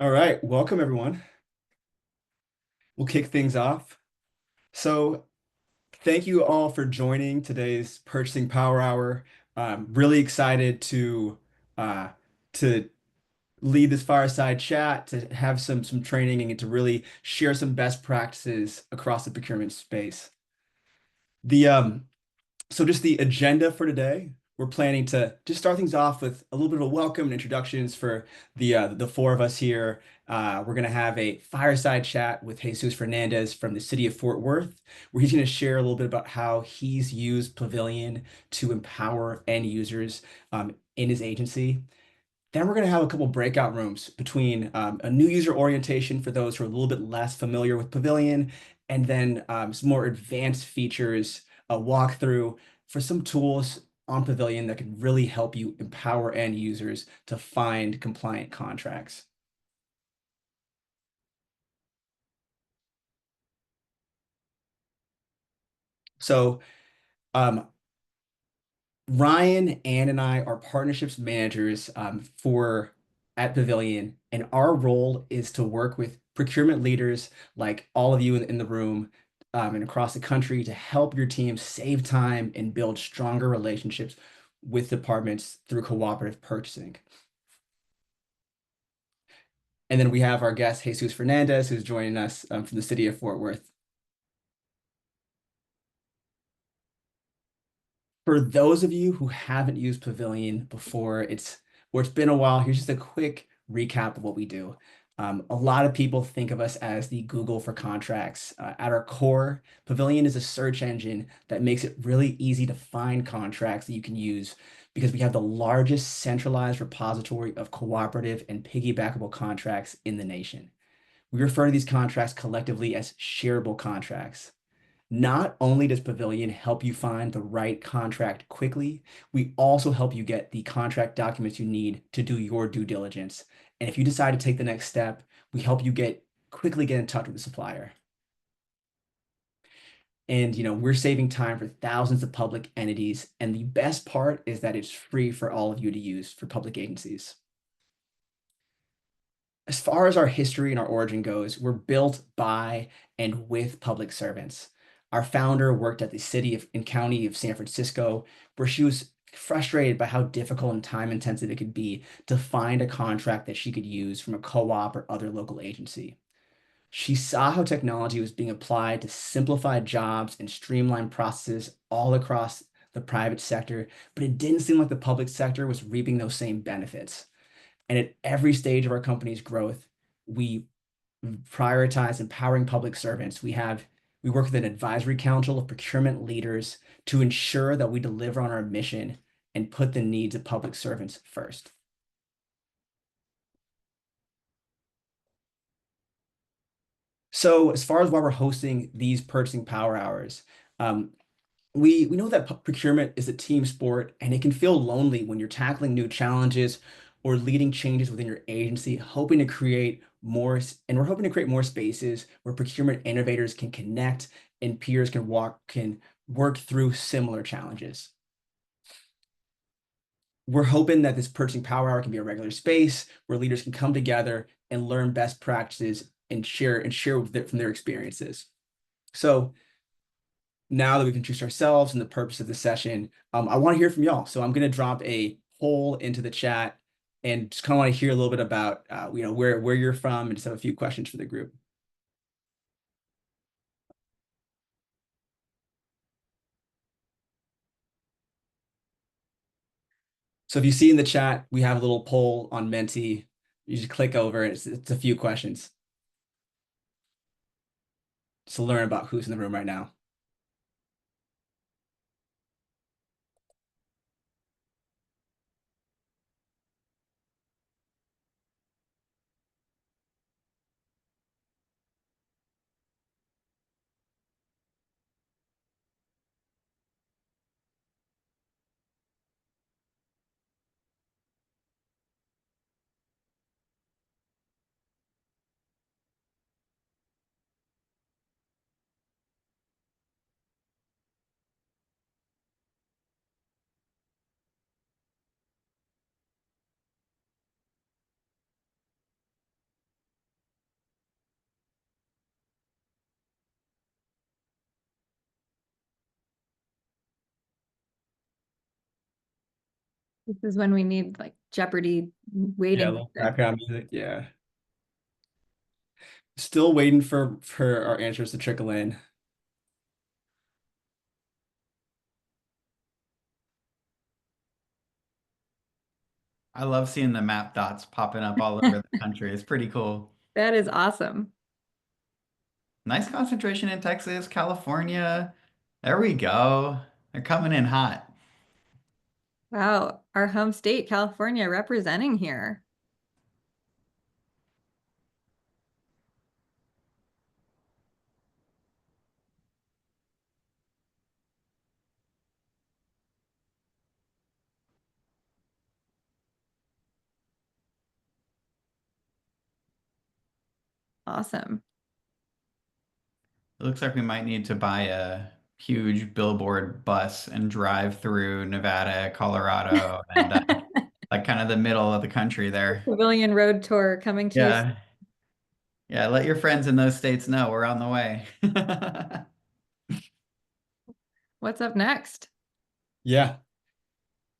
All right, welcome everyone. We'll kick things off. So, thank you all for joining today's Purchasing Power Hour. I'm really excited uh, to lead this fireside chat, to have some training, and to really share some best practices across the procurement space. The So just the agenda for today, we're planning to just start things off with a little bit of a welcome and introductions for the four of us here. We're gonna have a fireside chat with Jesus Fernandez from the city of Fort Worth, where he's gonna share a little bit about how he's used Pavilion to empower end users in his agency. Then we're going to have a couple breakout rooms between a new user orientation for those who are a little bit less familiar with Pavilion, and then some more advanced features, a walkthrough for some tools on Pavilion that can really help you empower end users to find compliant contracts. So, um, Ryan, Ann, and I are partnerships managers for at Pavilion, and our role is to work with procurement leaders like all of you in the room and across the country to help your team save time and build stronger relationships with departments through cooperative purchasing. And then we have our guest, Jesus Fernandez, who's joining us from the city of Fort Worth. For those of you who haven't used Pavilion before, it's been a while. Here's just a quick recap of what we do. A lot of people think of us as the Google for contracts. At our core, Pavilion is a search engine that makes it really easy to find contracts that you can use because we have the largest centralized repository of cooperative and piggybackable contracts in the nation. We refer to these contracts collectively as shareable contracts. Not only does Pavilion help you find the right contract quickly, we also help you get the contract documents you need to do your due diligence. And if you decide to take the next step, we help you quickly get in touch with the supplier. And we're saving time for thousands of public entities. And the best part is that it's free for all of you to use for public agencies. As far as our history and our origin goes, we're built by and with public servants. Our founder worked at the city of and county of San Francisco, where she was frustrated by how difficult and time intensive it could be to find a contract that she could use from a co-op or other local agency. She saw how technology was being applied to simplify jobs and streamline processes all across the private sector, but it didn't seem like the public sector was reaping those same benefits. And at every stage of our company's growth, we prioritize empowering public servants. We work with an advisory council of procurement leaders to ensure that we deliver on our mission and put the needs of public servants first. So as far as why we're hosting these purchasing power hours, um, we know that procurement is a team sport and it can feel lonely when you're tackling new challenges or leading changes within your agency, hoping to create more, and we're hoping to create more spaces where procurement innovators can connect and peers can work through similar challenges. We're hoping that this purchasing power hour can be a regular space where leaders can come together and learn best practices and share from their experiences. So now that we've introduced ourselves and the purpose of the session, I want to hear from y'all. So I'm going to drop a poll into the chat and just kind of want to hear a little bit about where you're from and just have a few questions for the group. So if you see in the chat, we have a little poll on Menti. You just click over and it's a few questions to learn about who's in the room right now. This is when we need like Jeopardy Yeah, a waiting little music. background music. Yeah. Still waiting for our answers to trickle in. I love seeing the map dots popping up all over the country. It's pretty cool. That is awesome. Nice concentration in Texas, California. There we go. They're coming in hot. Wow, our home state, California, representing here. Awesome. It looks like we might need to buy a huge billboard bus and drive through Nevada, Colorado, and like kind of the middle of the country there. Pavilion Road Tour coming to you. Yeah. Yeah, let your friends in those states know we're on the way. What's up next? Yeah.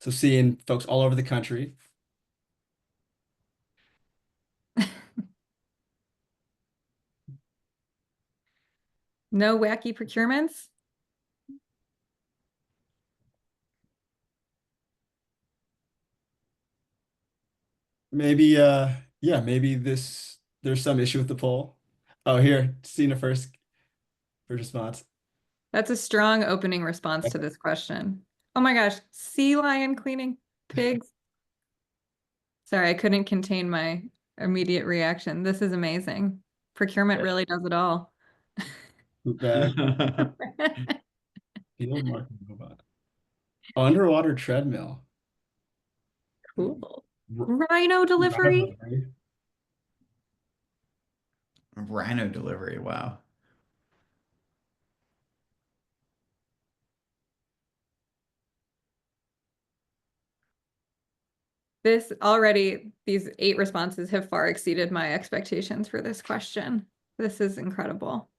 So seeing folks all over the country. No wacky procurements? Maybe yeah, maybe this there's some issue with the poll. Oh, here, seeing the first response. That's a strong opening response to this question. Oh my gosh, sea lion cleaning pigs. Sorry, I couldn't contain my immediate reaction. This is amazing. Procurement really does it all. Poop bag, field marketing robot. Underwater treadmill. Cool. R- Rhino delivery? Rhino delivery. Wow. This already, these 8 responses have far exceeded my expectations for this question. This is incredible.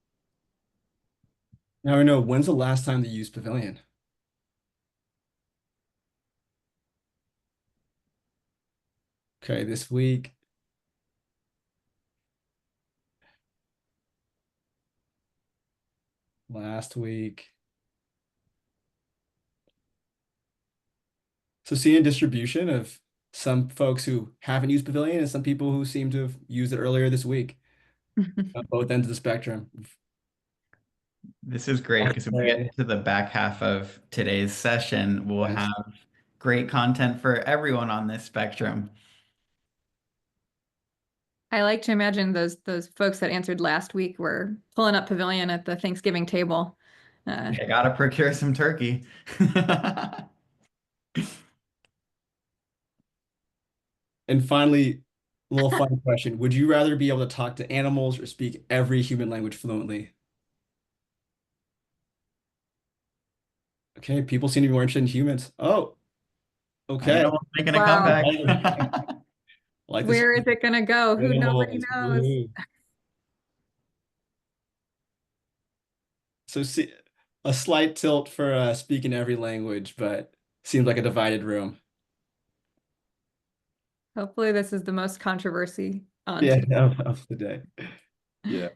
Now we know when's the last time they used Pavilion? Okay, this week, last week. So seeing distribution of some folks who haven't used Pavilion and some people who seem to have used it earlier this week on both ends of the spectrum. This is great because when we get Okay. to the back half of today's session, we'll Yes. have great content for everyone on this spectrum. I like to imagine those folks that answered last week were pulling up Pavilion at the Thanksgiving table. Uh, I gotta procure some turkey. And finally, a little fun question. Would you rather be able to talk to animals or speak every human language fluently? Okay, people seem to be more interested in humans. Oh, okay. Animals making a wow. comeback. Like this Where is it gonna go? Who nobody animals. knows. Woo. So see, a slight tilt for speaking every language, but seems like a divided room. Hopefully this is the most controversy on Yeah, today. of the day. Yeah,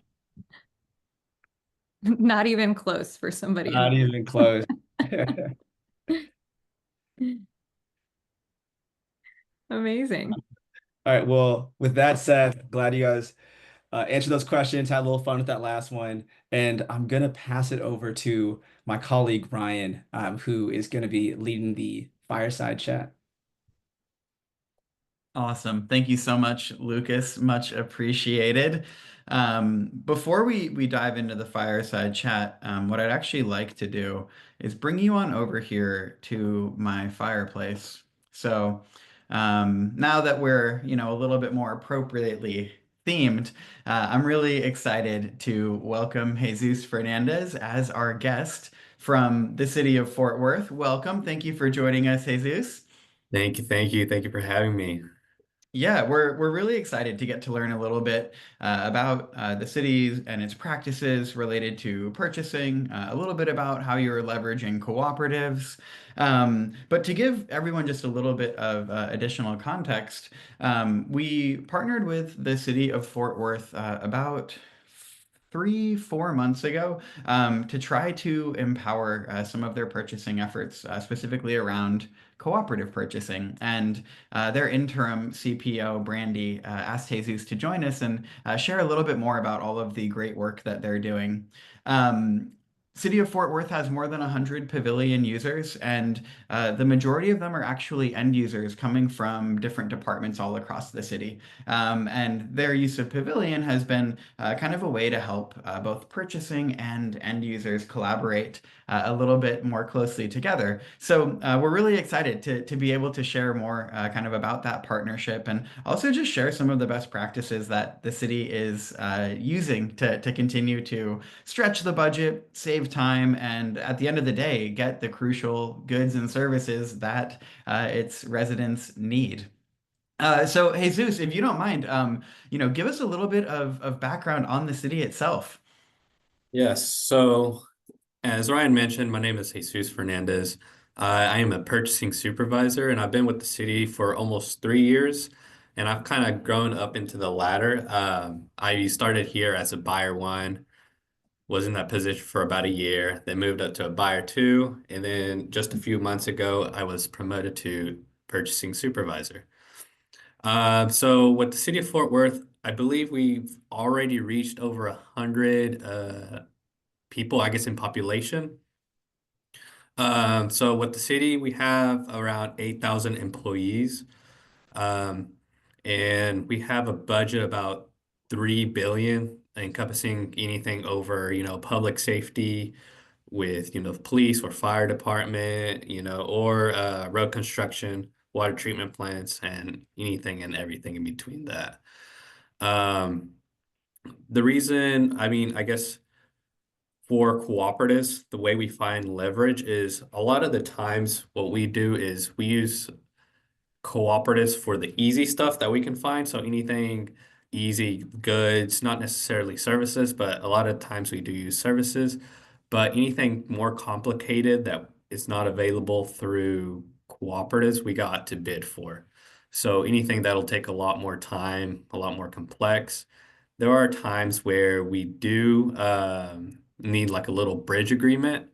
Not even close for somebody not even close. All Amazing. right, well, with that said, glad you guys answered those questions, had a little fun with that last one, and I'm gonna pass it over to my colleague Ryan, who is gonna be leading the fireside chat. Awesome. Thank you so much, Lucas. Much appreciated. Before we dive into the fireside chat, what I'd actually like to do is bring you on over here to my fireplace. So now that we're, a little bit more appropriately themed, I'm really excited to welcome Jesus Fernandez as our guest from the city of Fort Worth. Welcome. Thank you for joining us, Jesus. Thank you, thank you, thank you for having me. Yeah, we're really excited to get to learn a little bit about the city and its practices related to purchasing, a little bit about how you're leveraging cooperatives. But to give everyone just a little bit of additional context, we partnered with the city of Fort Worth about 4 months ago to try to empower some of their purchasing efforts, specifically around cooperative purchasing. And their interim CPO, Brandy, asked Jesus to join us and share a little bit more about all of the great work that they're doing. Um, City of Fort Worth has more than 100 Pavilion users, and the majority of them are actually end users coming from different departments all across the city. And their use of Pavilion has been kind of a way to help both purchasing and end users collaborate a little bit more closely together. So we're really excited to be able to share more kind of about that partnership and also just share some of the best practices that the city is using to continue to stretch the budget, save time, and at the end of the day, get the crucial goods and services that its residents need. So, Jesus, if you don't mind, give us a little bit of background on the city itself. Yes. So, as Ryan mentioned, my name is Jesus Fernandez. I am a purchasing supervisor, and I've been with the city for almost 3 years. And I've kind of grown up into the ladder. I started here as a buyer one, was in that position for about a year, then moved up to a buyer two, and then just a few months ago, I was promoted to purchasing supervisor. So with the city of Fort Worth, I believe we've already reached over 100 people, I guess, in population. So with the city, we have around 8,000 employees. Um, and we have a budget about 3 billion encompassing anything over, public safety with, the police or fire department, or road construction, water treatment plants, and anything and everything in between that. Um, the reason, I mean, I guess for cooperatives, the way we find leverage is a lot of the times what we do is we use cooperatives for the easy stuff that we can find. So anything easy goods, not necessarily services, but a lot of times we do use services. But anything more complicated that is not available through cooperatives, we got to bid for. So anything that'll take a lot more time, a lot more complex. There are times where we do need like a little bridge agreement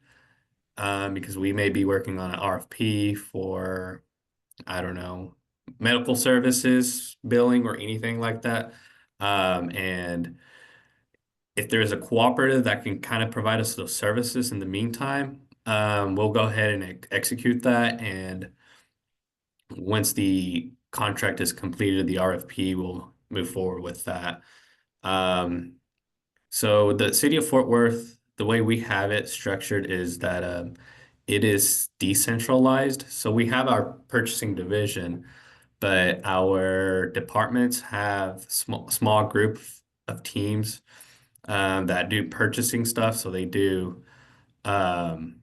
because we may be working on an RFP for, I don't know, medical services, billing, or anything like that. And if there's a cooperative that can kind of provide us those services in the meantime, we'll go ahead and execute that. And once the contract is completed, the RFP will move forward with that. Um, so the city of Fort Worth, the way we have it structured is that it is decentralized. So we have our purchasing division, but our departments have small group of teams that do purchasing stuff. So they do, um,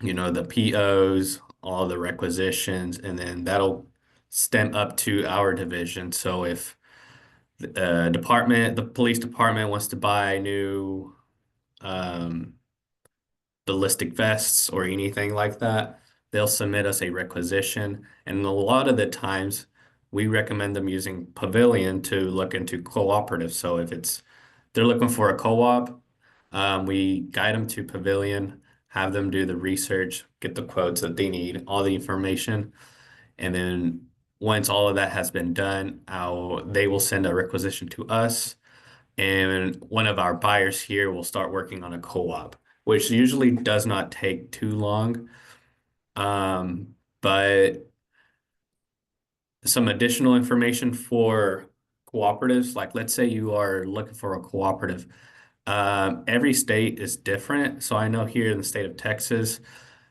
the POs, all the requisitions, and then that'll stem up to our division. So if the police department wants to buy new um, ballistic vests or anything like that, they'll submit us a requisition. And a lot of the times, we recommend them using Pavilion to look into cooperatives. So if they're looking for a co-op, we guide them to Pavilion, have them do the research, get the quotes that they need, all the information, and then once all of that has been done, they will send a requisition to us, and one of our buyers here will start working on a co-op, which usually does not take too long. But some additional information for cooperatives, like let's say you are looking for a cooperative. Every state is different. So I know here in the state of Texas,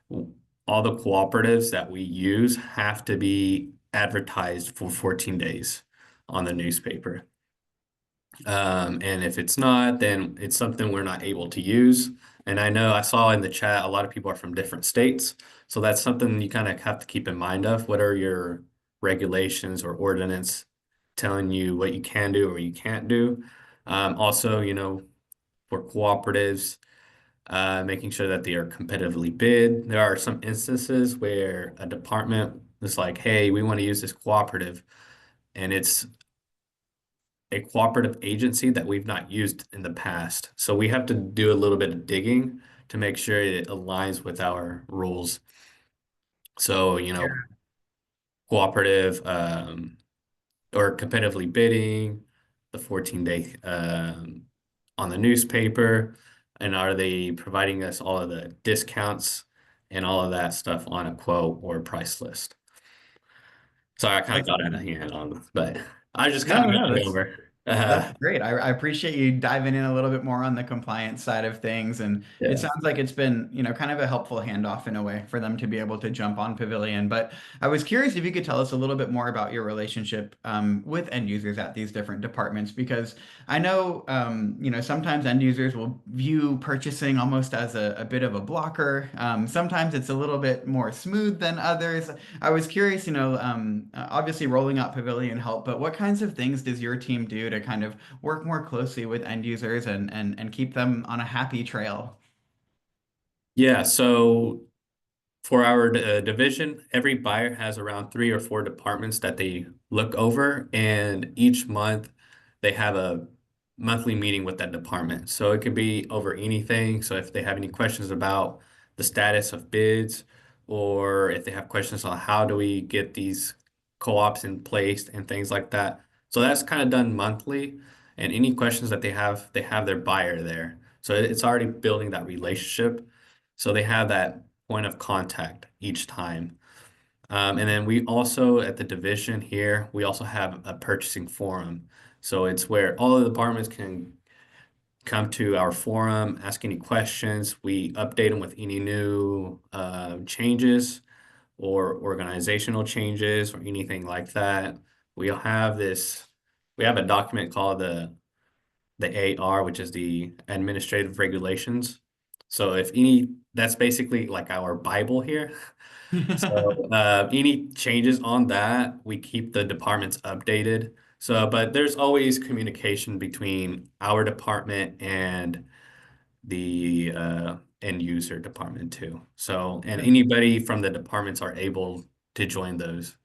all the cooperatives that we use have to be advertised for 14 days on the newspaper. And if it's not, then it's something we're not able to use. And I know I saw in the chat a lot of people are from different states. So that's something you kind of have to keep in mind of. What are your regulations or ordinance telling you what you can do or you can't do. Also, for cooperatives, making sure that they are competitively bid. There are some instances where a department is like, hey, we want to use this cooperative, and it's a cooperative agency that we've not used in the past. So we have to do a little bit of digging to make sure it aligns with our rules. So, cooperative or competitively bidding, the 14-day on the newspaper, and are they providing us all of the discounts and all of that stuff on a quote or price list? So I kind of That's got out of hand on this, but I just kind no, of no, got it that's over. That's great. I appreciate you diving in a little bit more on the compliance side of things. And it Yeah. sounds like it's been, kind of a helpful handoff in a way for them to be able to jump on Pavilion. But I was curious if you could tell us a little bit more about your relationship with end users at these different departments, because I know, sometimes end users will view purchasing almost as a bit of a blocker. Sometimes it's a little bit more smooth than others. I was curious, obviously rolling out Pavilion helped, but what kinds of things does your team do to kind of work more closely with end users and keep them on a happy trail? Yeah. So for our division, every buyer has around 3 or 4 departments that they look over, and each month they have a monthly meeting with that department. So it could be over anything. So if they have any questions about the status of bids, or if they have questions on how do we get these co-ops in place and things like that. So that's kind of done monthly. And any questions that they have their buyer there. So it's already building that relationship. So they have that point of contact each time. And then we also, at the division here, we also have a purchasing forum. So it's where all the departments can come to our forum, ask any questions. We update them with any new changes or organizational changes or anything like that. We have this, we have a document called the AR, which is the administrative regulations. So if any, that's basically like our Bible here. So any changes on that, we keep the departments updated. So, but there's always communication between our department and the end user department too. So, and anybody from the departments are able to join those.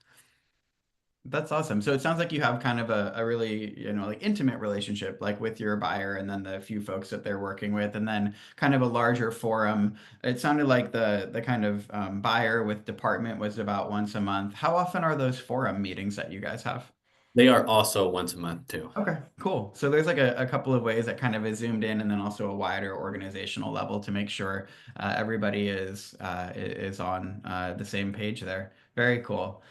That's awesome. So it sounds like you have kind of a really, like intimate relationship, like with your buyer and then the few folks that they're working with, and then kind of a larger forum. It sounded like the kind of buyer with department was about once a month. How often are those forum meetings that you guys have? They are also once a month too. Okay, cool. So there's like a couple of ways that kind of is zoomed in, and then also a wider organizational level to make sure everybody is on the same page there. Very cool.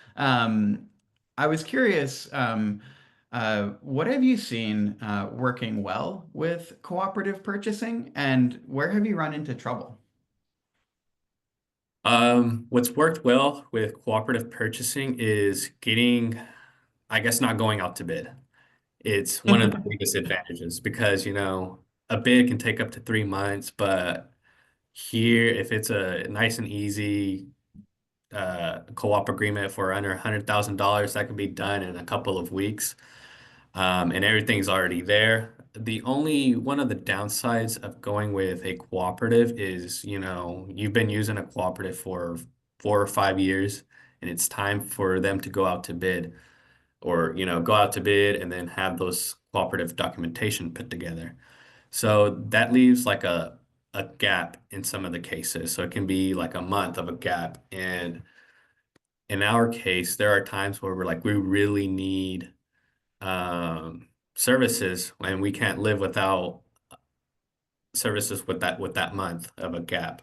I was curious, what have you seen working well with cooperative purchasing, and where have you run into trouble? What's worked well with cooperative purchasing is getting, I guess, not going out to bid. It's one of the biggest advantages because, a bid can take up to 3 months, but here, if it's a nice and easy co-op agreement for under $100,000, that can be done in a couple of weeks, and everything's already there. The only one of the downsides of going with a cooperative is, you've been using a cooperative for 4 or 5 years, and it's time for them to go out to bid or go out to bid and then have those cooperative documentation put together. So that leaves like a gap in some of the cases. So it can be like a month of a gap. And in our case, there are times where we're like, we really need services and we can't live without services with that month of a gap.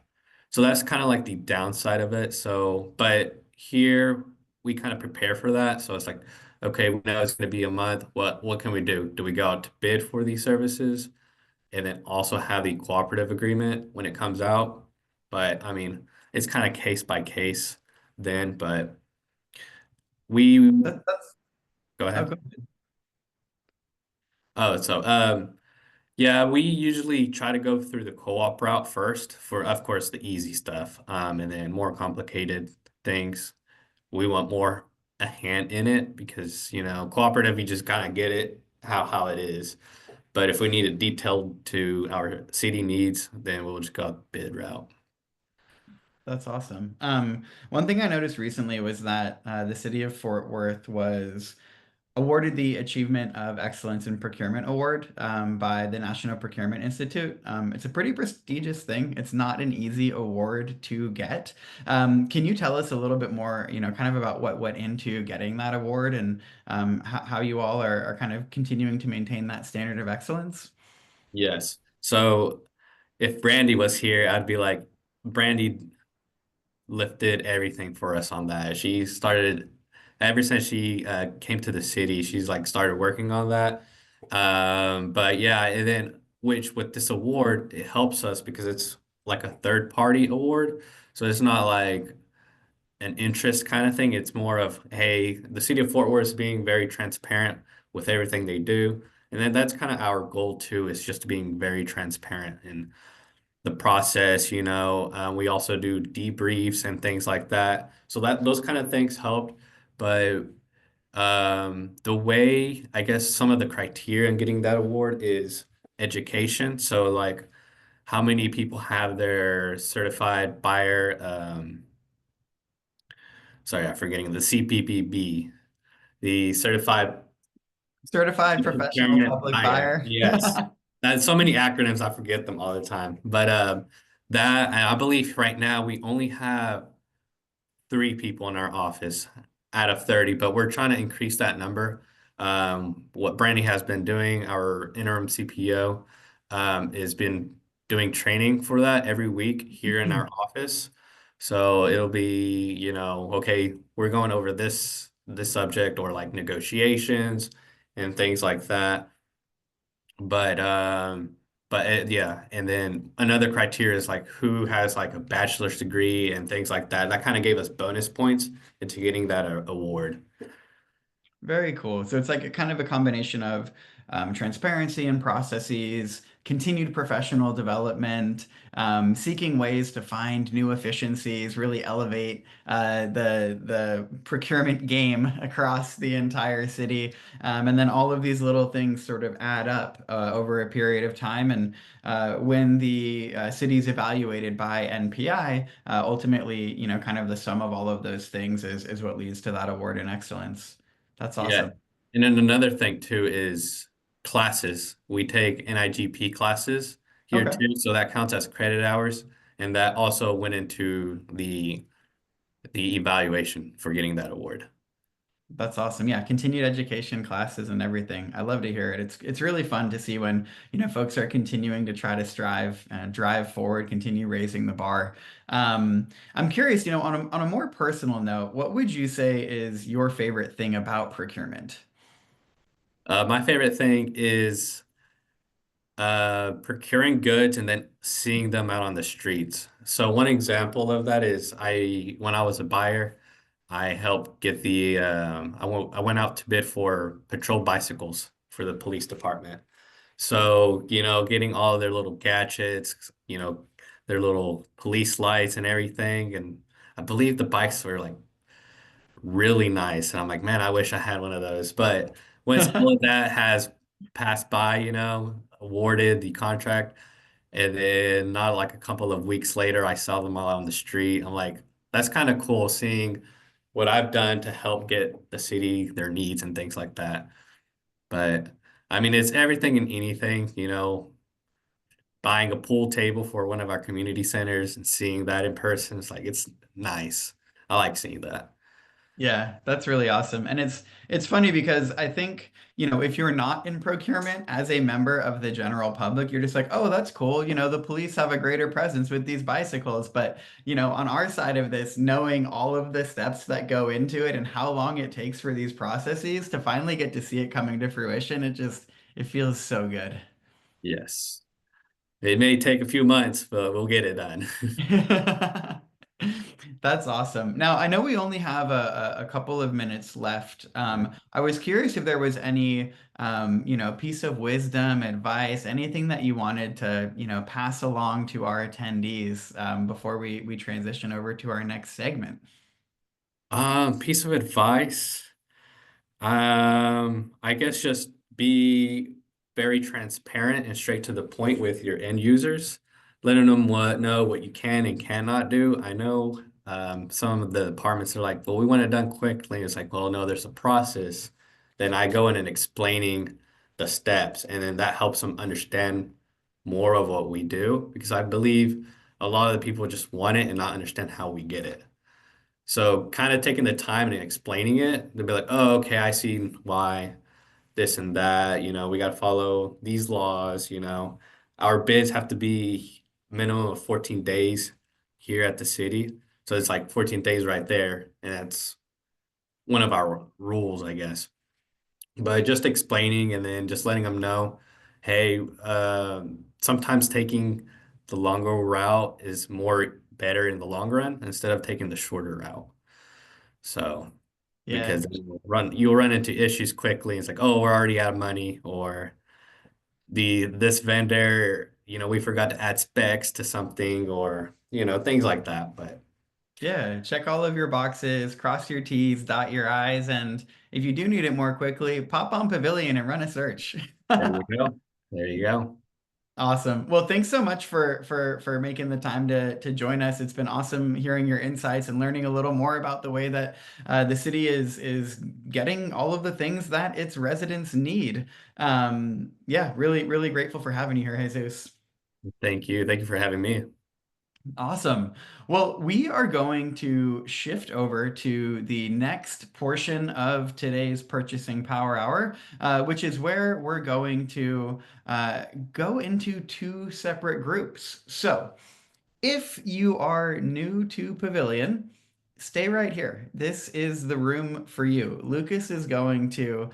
So that's kind of like the downside of it. So, but here we kind of prepare for that. So it's like, okay, we know it's going to be a month. What can we do? Do we go out to bid for these services and then also have the cooperative agreement when it comes out? But I mean, it's kind of case by case then, but we That's go oh, ahead. go Oh, so yeah, we usually try to go through the co-op route first for, of course, the easy stuff. And then more complicated things, we want more a hand in it because, cooperative, you just kind of get it how it is. But if we need it detailed to our city needs, then we'll just go bid route. That's awesome. One thing I noticed recently was that the city of Fort Worth was awarded the Achievement of Excellence in Procurement Award by the National Procurement Institute. It's a pretty prestigious thing. It's not an easy award to get. Can you tell us a little bit more, kind of about what went into getting that award and how you all are kind of continuing to maintain that standard of excellence? Yes. So if Brandy was here, I'd be like, Brandy lifted everything for us on that. She started ever since she came to the city, she's like started working on that. But yeah, and then which with this award, it helps us because it's like a third party award. So it's not like an interest kind of thing. It's more of, hey, the city of Fort Worth is being very transparent with everything they do. And then that's kind of our goal too, is just being very transparent in the process. We also do debriefs and things like that. So that those kind of things helped. But the way, I guess, some of the criteria in getting that award is education. So like how many people have their certified buyer, sorry, I'm forgetting the CPPB, the certified Certified professional procurement public buyer. buyer. Yes. That's so many acronyms, I forget them all the time. But that I believe right now we only have 3 people in our office out of 30, but we're trying to increase that number. What Brandy has been doing, our interim CPO, has been doing training for that every week here in our office. So it'll be, okay, we're going over this subject or like negotiations and things like that. But yeah, and then another criteria is like who has like a bachelor's degree and things like that. That kind of gave us bonus points into getting that award. Very cool. So it's like a kind of a combination of transparency and processes, continued professional development, seeking ways to find new efficiencies, really elevate the procurement game across the entire city, and then all of these little things sort of add up over a period of time. And when the city's evaluated by NPI, ultimately, kind of the sum of all of those things is what leads to that award in excellence. That's Yeah. awesome. And then another thing too is classes. We take NIGP classes here Okay. too, so that counts as credit hours, and that also went into the evaluation for getting that award. That's awesome. Yeah, continued education classes and everything. I love to hear it. It's really fun to see when, folks are continuing to try to strive and drive forward, continue raising the bar. I'm curious, on a more personal note, what would you say is your favorite thing about procurement? My favorite thing is procuring goods and then seeing them out on the streets. So one example of that is when I was a buyer, I helped get I went out to bid for patrol bicycles for the police department. So, getting all their little gadgets, their little police lights and everything. And I believe the bikes were like really nice. And I'm like, man, I wish I had one of those. But once all of that has passed by, awarded the contract, and then not like a couple of weeks later, I saw them all on the street. I'm like, that's kind of cool seeing what I've done to help get the city their needs and things like that. But I mean, it's everything and anything, buying a pool table for one of our community centers and seeing that in person. It's like, it's nice. I like seeing that. Yeah, that's really awesome. And it's funny because I think, if you're not in procurement as a member of the general public, you're just like, oh, that's cool. The police have a greater presence with these bicycles. But, on our side of this, knowing all of the steps that go into it and how long it takes for these processes to finally get to see it coming to fruition, it feels so good. Yes. It may take a few months, but we'll get it done. That's awesome. Now, I know we only have a couple of minutes left. I was curious if there was any, piece of wisdom, advice, anything that you wanted to, pass along to our attendees, before we transition over to our next segment. Piece of advice. I guess just be very transparent and straight to the point with your end users, letting them know what you can and cannot do. I know some of the departments are like, well, we want it done quickly. It's like, well, no, there's a process. Then I go in and explaining the steps, and then that helps them understand more of what we do because I believe a lot of the people just want it and not understand how we get it. So kind of taking the time and explaining it, they'll be like, oh, okay, I see why this and that, we got to follow these laws, Our bids have to be minimum of 14 days here at the city. So it's like 14 days right there. And that's one of our rules, I guess. But just explaining and then just letting them know, hey, sometimes taking the longer route is more better in the long run instead of taking the shorter route. So, Yeah. because you'll run into issues quickly. It's like, oh, we're already out of money, or this vendor, we forgot to add specs to something, or things like that. But Yeah, check all of your boxes, cross your T's, dot your I's, and if you do need it more quickly, pop on Pavilion and run a search. there you go. There you go. Awesome. Well, thanks so much for making the time to join us. It's been awesome hearing your insights and learning a little more about the way that the city is getting all of the things that its residents need. Yeah, really grateful for having you here, Jesus. Thank you. Thank you for having me. Awesome. Well, we are going to shift over to the next portion of today's Purchasing Power Hour, which is where we're going to go into two separate groups. So, if you are new to Pavilion, stay right here. This is the room for you. Lucas is going to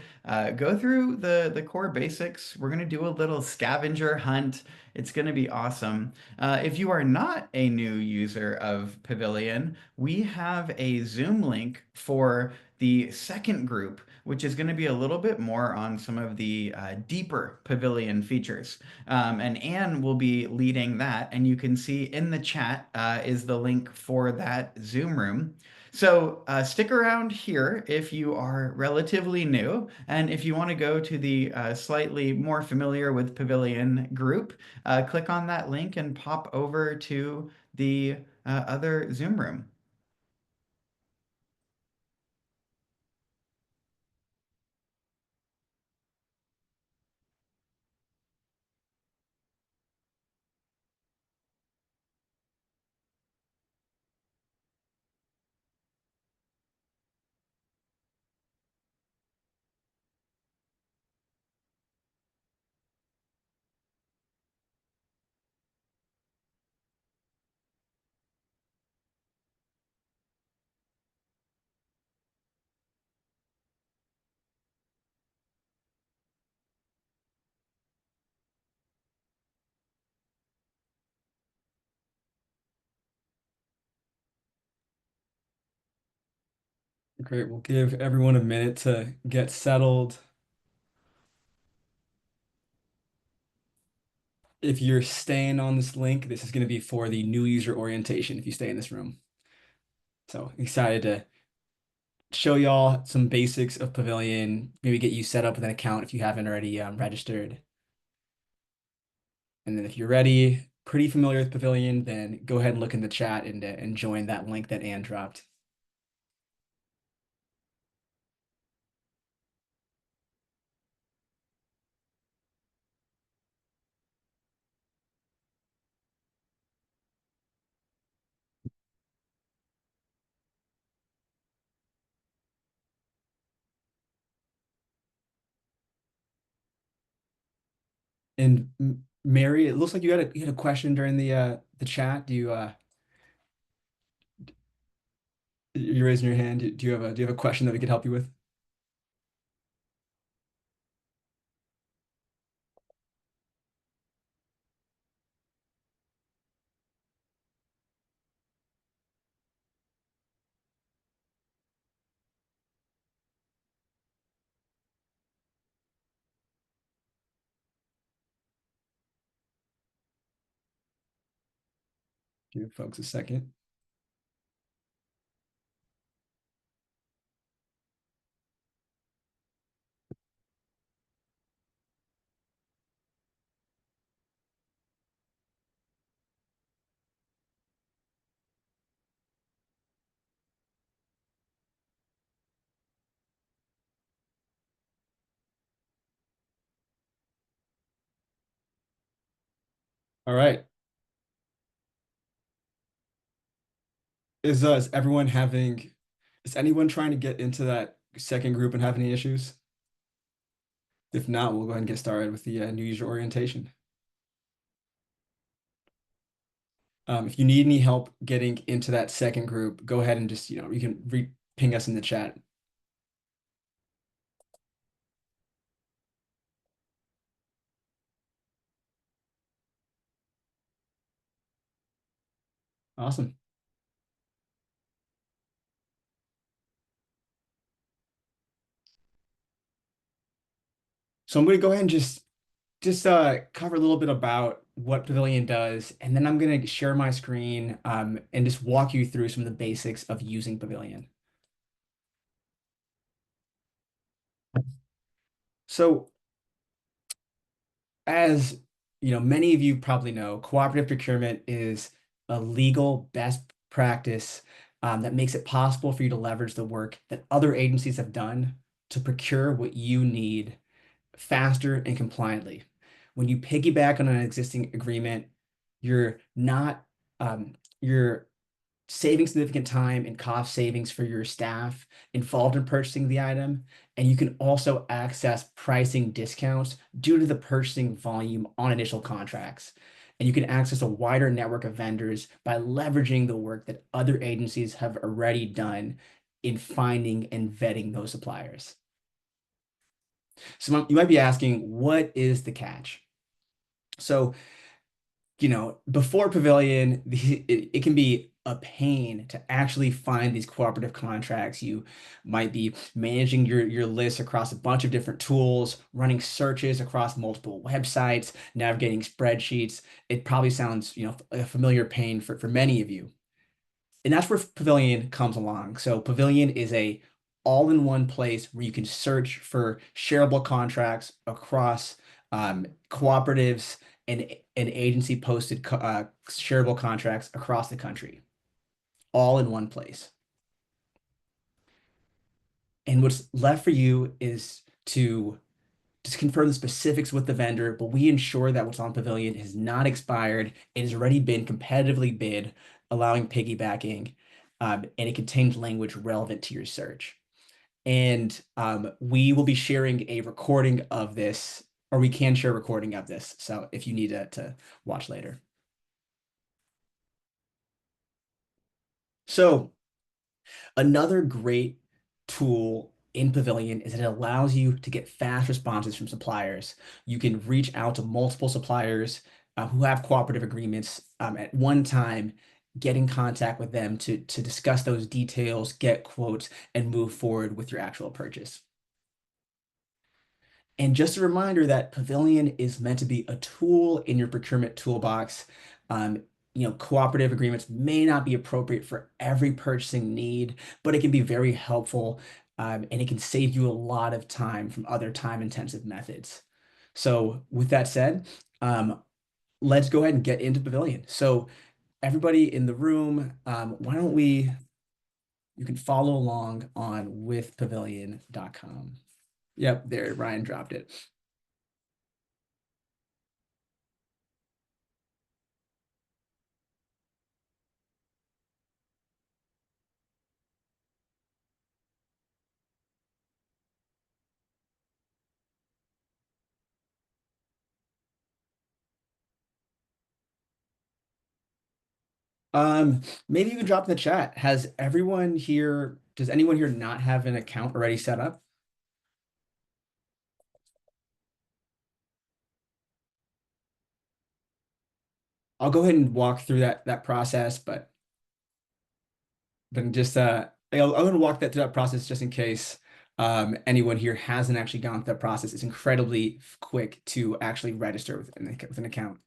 go through the core basics. We're going to do a little scavenger hunt. It's going to be awesome. If you are not a new user of Pavilion, we have a Zoom link for the second group, which is going to be a little bit more on some of the deeper Pavilion features. And Anne will be leading that. And you can see in the chat is the link for that Zoom room. So stick around here if you are relatively new. And if you want to go to the slightly more familiar with Pavilion group, click on that link and pop over to the other Zoom room. Great. We'll give everyone a minute to get settled. If you're staying on this link, this is going to be for the new user orientation if you stay in this room. So excited to show y'all some basics of Pavilion, maybe get you set up with an account if you haven't already registered. And then if you're ready, pretty familiar with Pavilion, then go ahead and look in the chat and join that link that Ann dropped. And Mary, it looks like you had a question during the chat. You're raising your hand. Do you have a question that we could help you with? Give folks a second. All right. Is everyone having, is anyone trying to get into that second group and have any issues? If not, we'll go ahead and get started with the new user orientation. If you need any help getting into that second group, go ahead and just, you can ping us in the chat. Awesome. So I'm going to go ahead and just cover a little bit about what Pavilion does, and then I'm going to share my screen and just walk you through some of the basics of using Pavilion. So as many of you probably know, cooperative procurement is a legal best practice that makes it possible for you to leverage the work that other agencies have done to procure what you need faster and compliantly. When you piggyback on an existing agreement, you're not you're saving significant time and cost savings for your staff involved in purchasing the item. And you can also access pricing discounts due to the purchasing volume on initial contracts. And you can access a wider network of vendors by leveraging the work that other agencies have already done in finding and vetting those suppliers. So you might be asking, what is the catch? So before Pavilion, it can be a pain to actually find these cooperative contracts. You might be managing your list across a bunch of different tools, running searches across multiple websites, navigating spreadsheets. It probably sounds, a familiar pain for many of you. And that's where Pavilion comes along. So Pavilion is a all-in-one place where you can search for shareable contracts across cooperatives and agency posted shareable contracts across the country, all in one place. And what's left for you is to just confirm the specifics with the vendor, but we ensure that what's on Pavilion has not expired. It has already been competitively bid, allowing piggybacking, and it contains language relevant to your search. And we will be sharing a recording of this, or we can share a recording of this. So if you need to watch later. So another great tool in Pavilion is that it allows you to get fast responses from suppliers. You can reach out to multiple suppliers who have cooperative agreements at one time, get in contact with them to discuss those details, get quotes, and move forward with your actual purchase. And just a reminder that Pavilion is meant to be a tool in your procurement toolbox. Um, Cooperative agreements may not be appropriate for every purchasing need, but it can be very helpful, and it can save you a lot of time from other time-intensive methods. So with that said, let's go ahead and get into Pavilion. So everybody in the room, why don't you can follow along on withpavilion.com. Yep, there, Ryan dropped it. Maybe you can drop in the chat. Does anyone here not have an account already set up? I'll go ahead and walk through that process, but just I'm gonna walk through that process just in case anyone here hasn't actually gone through that process. It's incredibly quick to actually register with an account.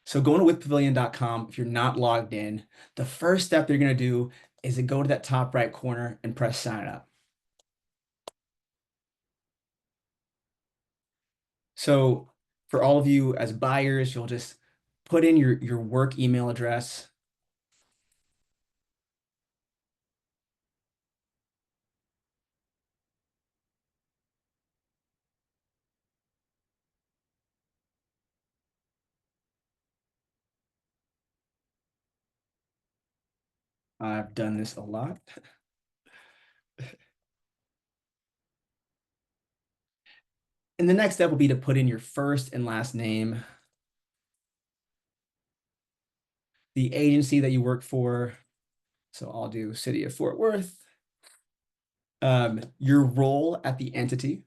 So going to withpavilion.com, if you're not logged in, the first step you're gonna do is to go to that top right corner and press sign up. So for all of you as buyers, you'll just put in your work email address. I've done this a lot. And the next step will be to put in your first and last name, the agency that you work for. So I'll do City of Fort Worth. Your role at the entity.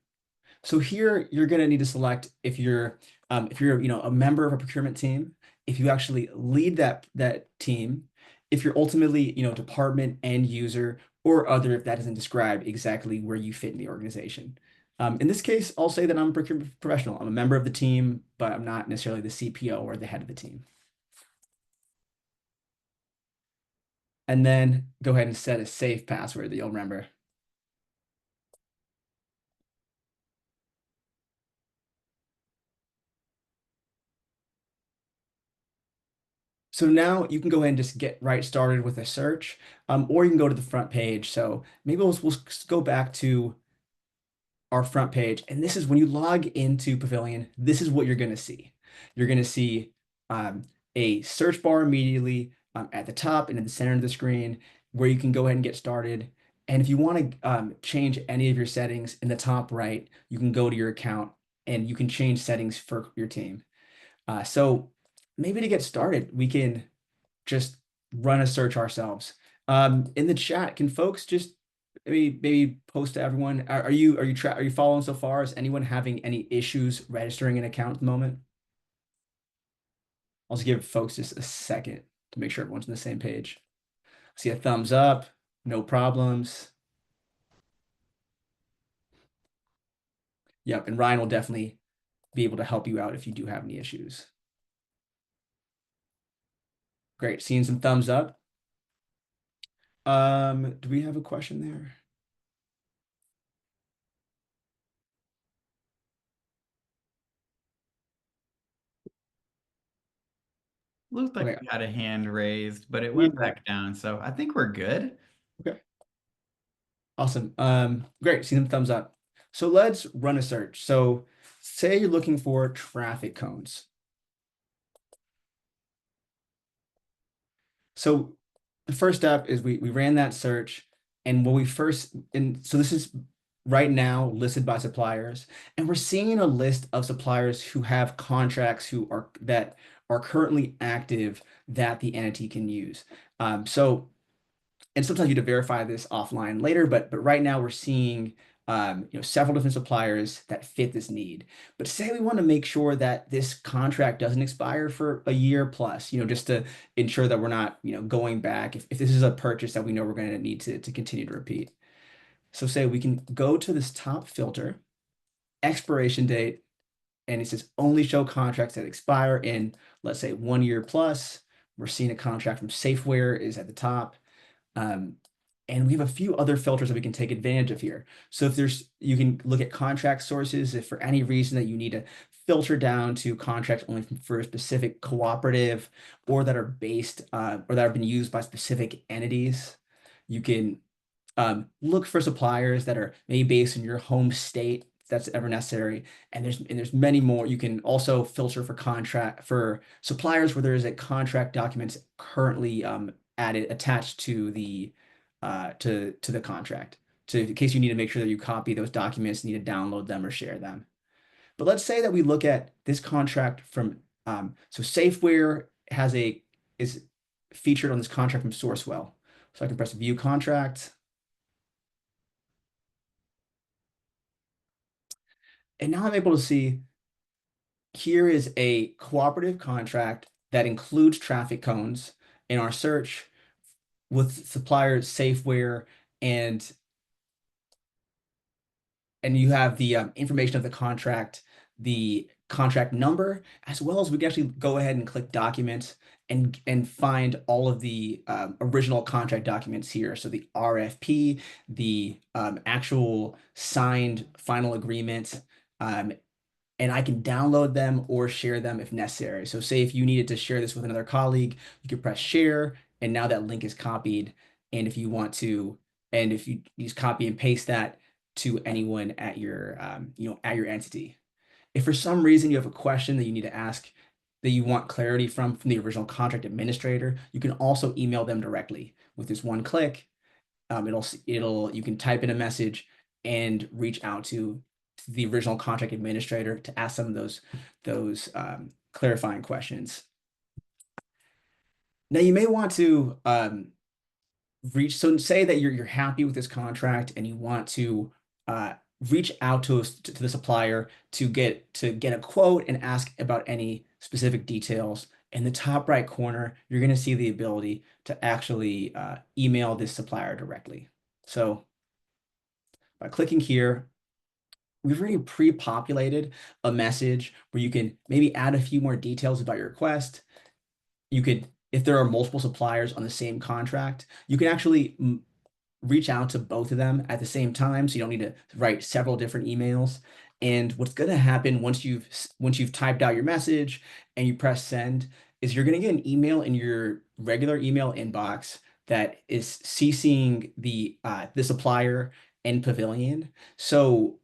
So here you're going to need to select if you're a member of a procurement team, if you actually lead that team, if you're ultimately department end user or other, if that doesn't describe exactly where you fit in the organization. In this case, I'll say that I'm a procurement professional. I'm a member of the team, but I'm not necessarily the CPO or the head of the team. And then go ahead and set a safe password that you'll remember. So now you can go ahead and just get right started with a search, or you can go to the front page. So maybe we'll go back to our front page. And this is when you log into Pavilion, this is what you're going to see. You're going to see a search bar immediately at the top and in the center of the screen where you can go ahead and get started. And if you want to change any of your settings in the top right, you can go to your account and you can change settings for your team. So maybe to get started, we can just run a search ourselves. In the chat, can folks just maybe post to everyone? Are you following so far? Is anyone having any issues registering an account at the moment? I'll just give folks just a second to make sure everyone's on the same page. See a thumbs up, no problems. Yep, and Ryan will definitely be able to help you out if you do have any issues. Great, seeing some thumbs up. Do we have a question there? Looked like Okay. we had a hand raised, but it went Yeah. back down. So I think we're good. Okay. Awesome. Great. See them thumbs up. So let's run a search. So say you're looking for traffic cones. So the first step is we ran that search, and so this is right now listed by suppliers, and we're seeing a list of suppliers who have contracts that are currently active that the entity can use. So and sometimes you have to verify this offline later, but right now we're seeing several different suppliers that fit this need. But say we want to make sure that this contract doesn't expire for a year plus, just to ensure that we're not going back if this is a purchase that we know we're going to need to continue to repeat. So say we can go to this top filter, expiration date, and it says only show contracts that expire in, let's say, 1 year plus. We're seeing a contract from Safeware is at the top. Um, and we have a few other filters that we can take advantage of here. So you can look at contract sources if for any reason that you need to filter down to contracts only for a specific cooperative or that are based or that have been used by specific entities. You can look for suppliers that are maybe based in your home state if that's ever necessary. And there's many more. You can also filter for suppliers where there is a contract documents currently added attached to the contract. So in case you need to make sure that you copy those documents, need to download them or share them. But let's say that we look at this contract from so Safeware is featured on this contract from Sourcewell. So I can press view contract. And now I'm able to see here is a cooperative contract that includes traffic cones in our search with suppliers Safeware and you have the information of the contract, the contract number, as well as we can actually go ahead and click documents and find all of the original contract documents here. So the RFP, the actual signed final agreement, and I can download them or share them if necessary. So say if you needed to share this with another colleague, you could press share, and now that link is copied. And if you want to, and if you just copy and paste that to anyone at your, at your entity. If for some reason you have a question that you need to ask that you want clarity from the original contract administrator, you can also email them directly with this one click. You can type in a message and reach out to the original contract administrator to ask some of those clarifying questions. Now you may want to so say that you're happy with this contract and you want to uh, reach out to the supplier to get a quote and ask about any specific details. In the top right corner, you're going to see the ability to actually email this supplier directly. So by clicking here, we've already pre-populated a message where you can maybe add a few more details about your request. You could, if there are multiple suppliers on the same contract, you can actually reach out to both of them at the same time, so you don't need to write several different emails. And what's going to happen once you've typed out your message and you press send is you're going to get an email in your regular email inbox that is CCing the supplier and Pavilion. So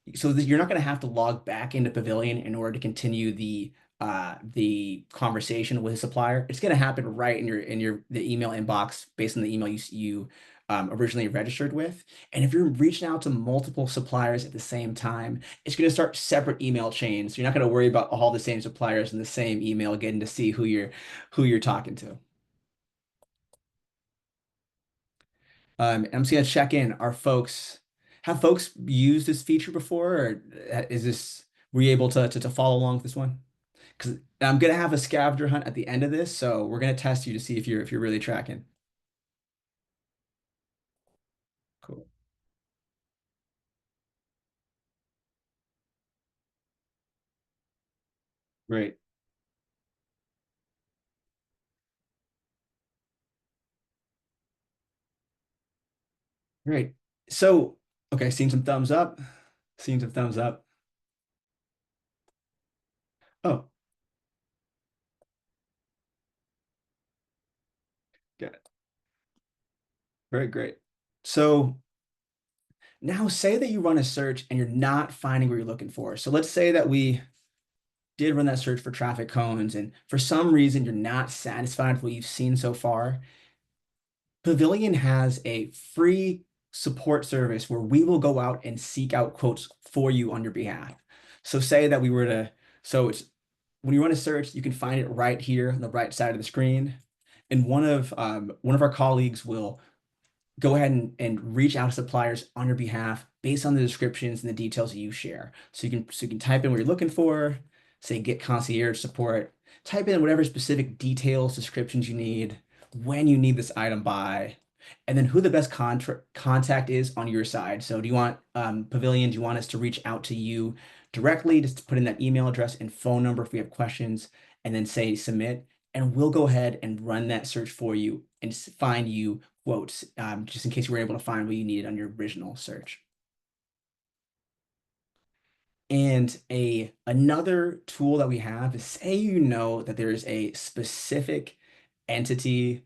you're not going to have to log back into Pavilion in order to continue the conversation with a supplier. It's going to happen right in the email inbox based on the email you originally registered with. And if you're reaching out to multiple suppliers at the same time, it's going to start separate email chains. You're not going to worry about all the same suppliers in the same email getting to see who you're talking to. And I'm just gonna check in. Have folks used this feature before, or were you able to follow along with this one? Because I'm gonna have a scavenger hunt at the end of this, so we're gonna test you to see if you're really tracking. Cool. Great. Great. So, okay, seeing some thumbs up. Seeing some thumbs up. Oh, got it. Very great. So now say that you run a search and you're not finding what you're looking for. So let's say that we did run that search for traffic cones, and for some reason you're not satisfied with what you've seen so far. Pavilion has a free support service where we will go out and seek out quotes for you on your behalf. So say that we were to, so it's when you run a search, you can find it right here on the right side of the screen. And one of our colleagues will go ahead and reach out to suppliers on your behalf based on the descriptions and the details that you share. So you can type in what you're looking for, say get concierge support, type in whatever specific details, descriptions you need, when you need this item by, and then who the best contact is on your side. So do you want Pavilion, do you want us to reach out to you directly, just to put in that email address and phone number if we have questions, and then say submit, and we'll go ahead and run that search for you and find you quotes, just in case you were able to find what you needed on your original search. And another tool that we have is, say you know that there is a specific entity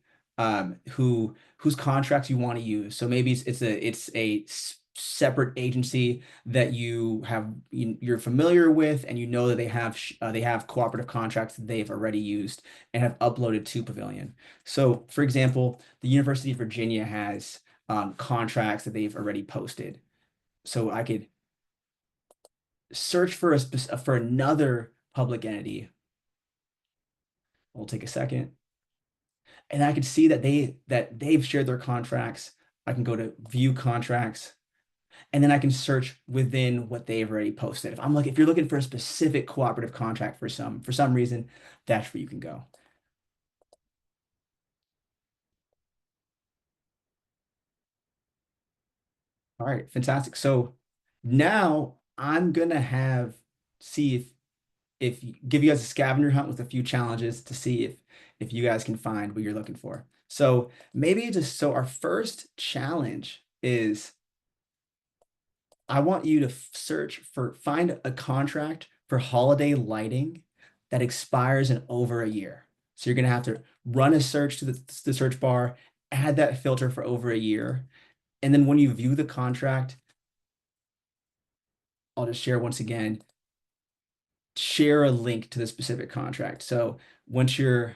whose contracts you want to use. So maybe it's a separate agency that you're familiar with, and you know that they have cooperative contracts that they've already used and have uploaded to Pavilion. So for example, the University of Virginia has contracts that they've already posted. So I could search for another public entity. We'll take a second, and I could see that they've shared their contracts. I can go to view contracts, and then I can search within what they've already posted. If you're looking for a specific cooperative contract for some reason, that's where you can go. All right, fantastic. So now I'm gonna see if give you guys a scavenger hunt with a few challenges to see if you guys can find what you're looking for. So our first challenge is, I want you to find a contract for holiday lighting that expires in over a year. So you're gonna have to run a search to the search bar, add that filter for over a year, and then when you view the contract, I'll just share once again. share a link to the specific contract. Once you're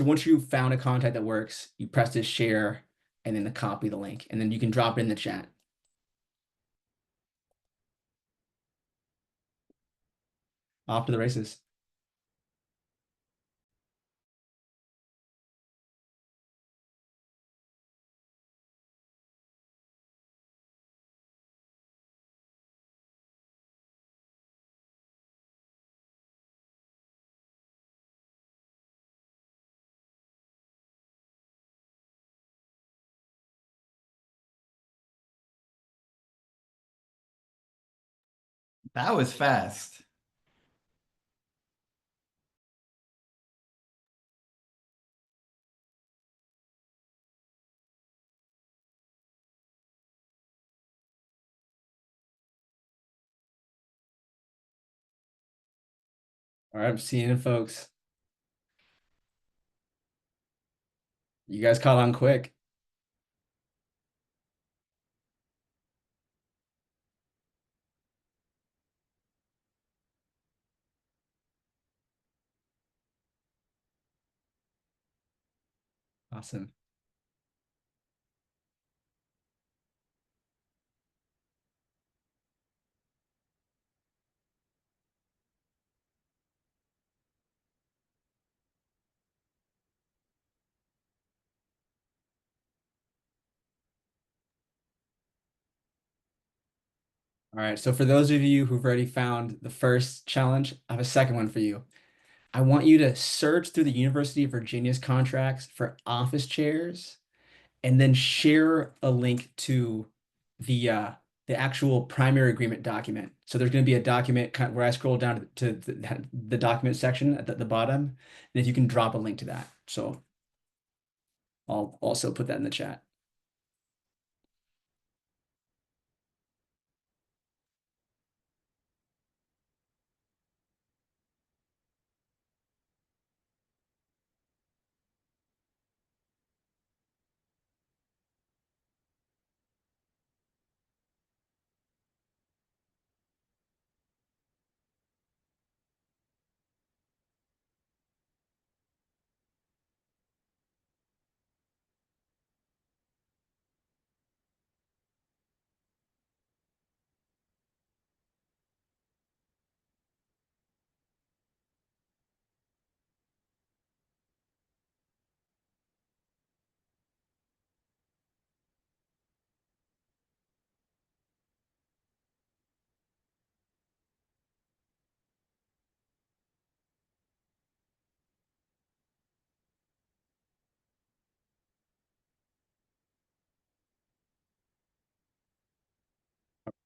once you've found a contact that works, you press this share and then copy the link, and then you can drop it in the chat. Off to the races. That was fast. All right, I'm seeing it, folks. You guys caught on quick. Awesome. All right, so for those of you who've already found the first challenge, I have a second one for you. I want you to search through the University of Virginia's contracts for office chairs and then share a link to the actual primary agreement document. So there's going to be a document where I scroll down to the document section at the bottom, and if you can drop a link to that. So I'll also put that in the chat.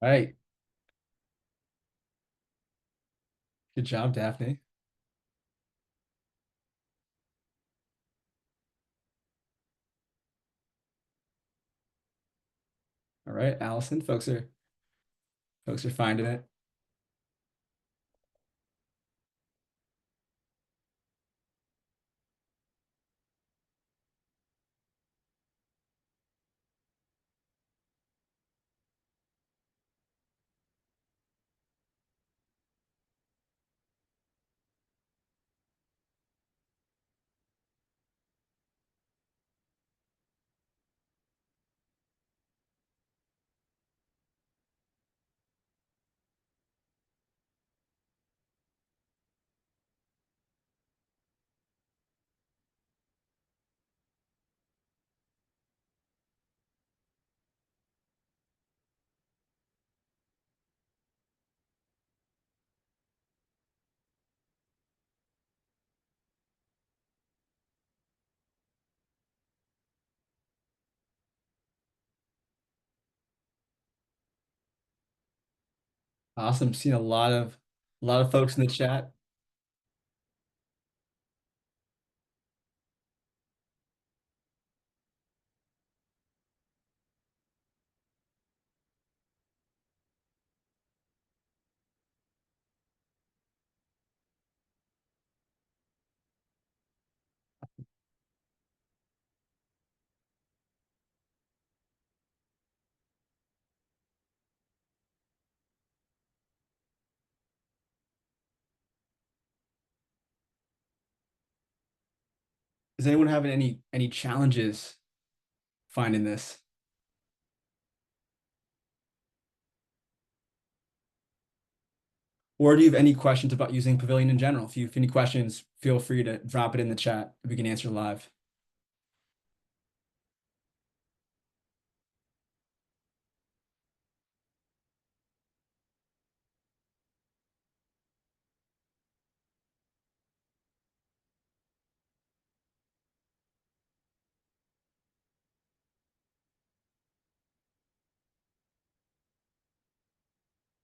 All right. Good job, Daphne. All right, Allison, folks are finding it. Awesome. Seen a lot of folks in the chat. Does anyone have any challenges finding this? Or do you have any questions about using Pavilion in general? If you have any questions, feel free to drop it in the chat. We can answer live.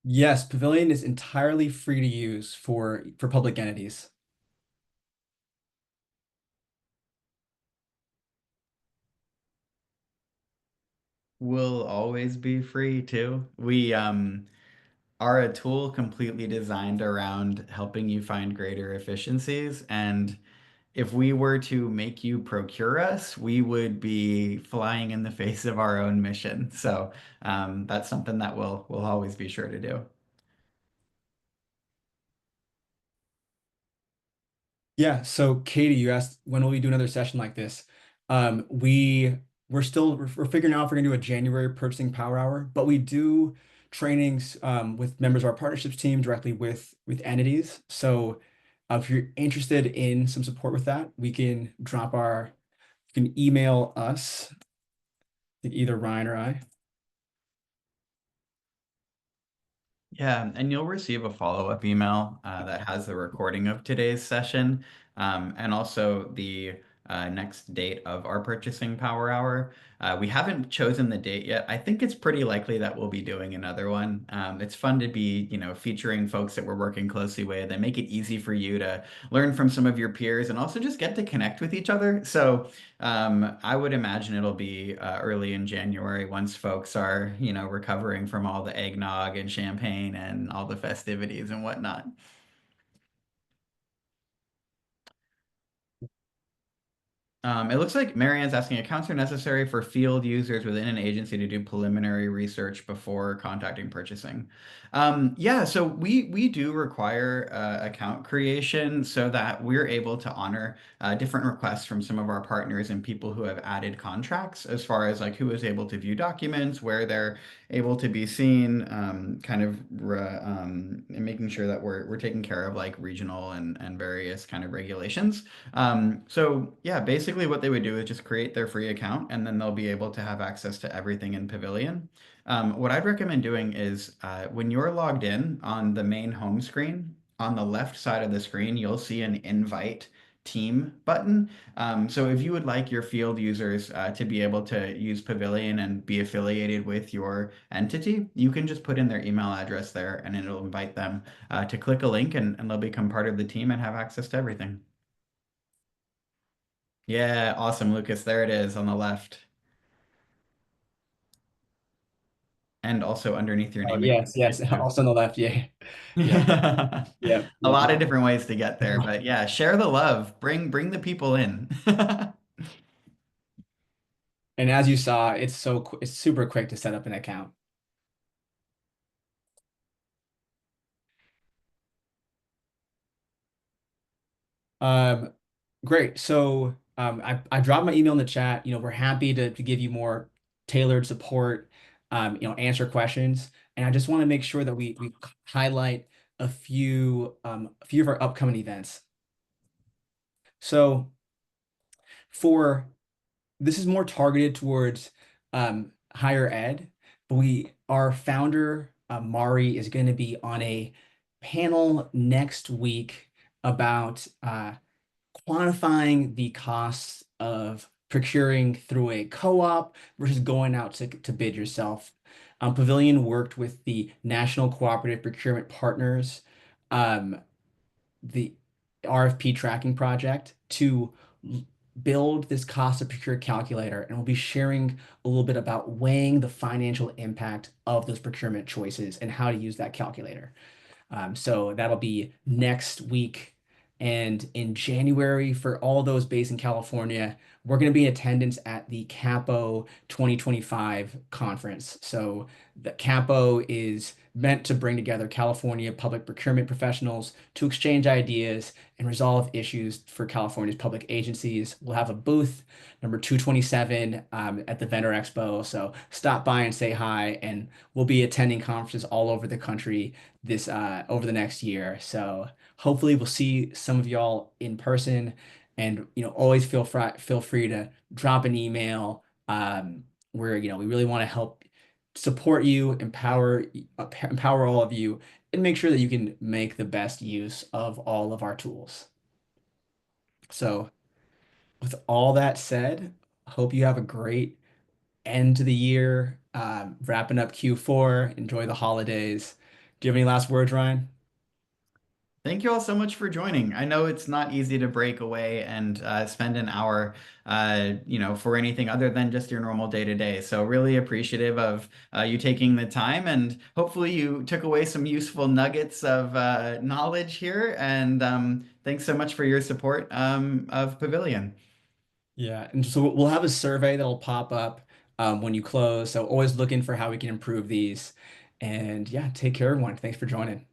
Yes, Pavilion is entirely free to use for public entities. Will always be free too. We are a tool completely designed around helping you find greater efficiencies. And if we were to make you procure us, we would be flying in the face of our own mission. So that's something that we'll always be sure to do. Yeah, so Katie, you asked when will we do another session like this? We're figuring out if we're gonna do a January purchasing power hour, but we do trainings with members of our partnerships team directly with entities. So if you're interested in some support with that, you can email us, either Ryan or I. Yeah, and you'll receive a follow-up email that has the recording of today's session and also the next date of our purchasing power hour. We haven't chosen the date yet. I think it's pretty likely that we'll be doing another one. It's fun to be, featuring folks that we're working closely with and make it easy for you to learn from some of your peers and also just get to connect with each other. So I would imagine it'll be early in January once folks are, recovering from all the eggnog and champagne and all the festivities and whatnot. It looks like Marianne's asking, accounts are necessary for field users within an agency to do preliminary research before contacting purchasing. Yeah, so we do require account creation so that we're able to honor different requests from some of our partners and people who have added contracts as far as like who is able to view documents, where they're able to be seen, and making sure that we're taking care of like regional and various kind of regulations. So yeah, basically what they would do is just create their free account and then they'll be able to have access to everything in Pavilion. What I'd recommend doing is when you're logged in on the main home screen, on the left side of the screen, you'll see an invite team button. So if you would like your field users to be able to use Pavilion and be affiliated with your entity, you can just put in their email address there and it'll invite them to click a link and they'll become part of the team and have access to everything. Yeah, awesome, Lucas. There it is on the left. And also underneath your Oh, name. yes, yes. Also on the left, yeah. Yeah. Yeah. A Yeah. lot of different ways to get there, but yeah, share the love. Bring the people in. And as you saw, it's super quick to set up an account. Um, Great. So I dropped my email in the chat. We're happy to give you more tailored support, answer questions. And I just want to make sure that we highlight a few of our upcoming events. So for this is more targeted towards higher ed, but our founder, Mari, is going to be on a panel next week about quantifying the costs of procuring through a co-op versus going out to bid yourself. Pavilion worked with the National Cooperative Procurement Partners, um, the RFP tracking project, to build this cost of procure calculator, and we'll be sharing a little bit about weighing the financial impact of those procurement choices and how to use that calculator. So that'll be next week. And in January, for all those based in California, we're going to be in attendance at the Capo 2025 conference. So the Capo is meant to bring together California public procurement professionals to exchange ideas and resolve issues for California's public agencies. We'll have a booth number 227 at the Vendor Expo. So stop by and say hi, and we'll be attending conferences all over the country this over the next year. So hopefully we'll see some of y'all in person, and always feel free to drop an email. Where we really want to help support you, empower all of you, and make sure that you can make the best use of all of our tools. So, with all that said, hope you have a great end to the year, wrapping up Q4. Enjoy the holidays. Do you have any last words, Ryan? Thank you all so much for joining. I know it's not easy to break away and spend an hour, for anything other than just your normal day to day. So really appreciative of you taking the time, and hopefully you took away some useful nuggets of knowledge here. And thanks so much for your support of Pavilion. Yeah, and so we'll have a survey that'll pop up when you close. So always looking for how we can improve these. And yeah, take care, everyone. Thanks for joining.